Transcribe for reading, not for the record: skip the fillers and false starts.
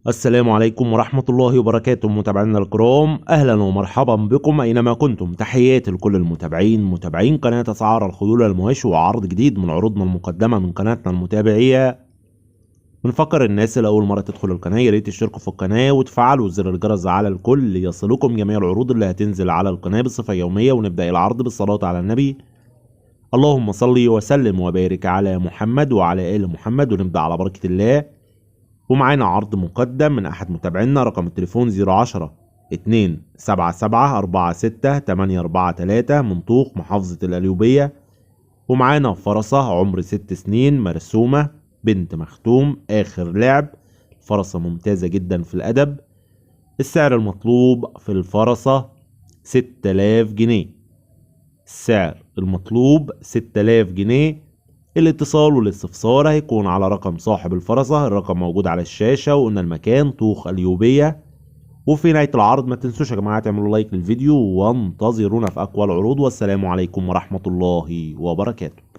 السلام عليكم ورحمة الله وبركاته متابعينا الكرام، أهلا ومرحبا بكم أينما كنتم. تحياتي لكل متابعين قناة أسعار الخيول المواشي وعرض جديد من عروضنا المقدمة من قناتنا المتابعية. بنفكر الناس اللي أول مرة تدخل القناة ياريت تشتركوا في القناة وتفعلوا زر الجرس على الكل ليصلكم جميع العروض اللي هتنزل على القناة بصفة يومية. ونبدأ العرض بالصلاة على النبي، اللهم صل وسلم وبارك على محمد وعلى آل محمد. ونبدأ على بركة الله. ومعانا عرض مقدم من أحد متابعينا، رقم التليفون 010 277 46 843 من طوق محافظة القليوبية. ومعانا فرسة عمر 6 سنين مرسومة بنت مختوم آخر لعب. فرسة ممتازة جدا في الأدب. السعر المطلوب في الفرسة 6000 جنيه. السعر المطلوب 6000 جنيه. الاتصال والاستفسار هيكون على رقم صاحب الفرسة، الرقم موجود على الشاشة. وقلنا المكان طوخ القليوبية. وفي نهاية العرض ما تنسوش يا جماعة تعملوا لايك للفيديو وانتظرونا في أقوى العروض. والسلام عليكم ورحمة الله وبركاته.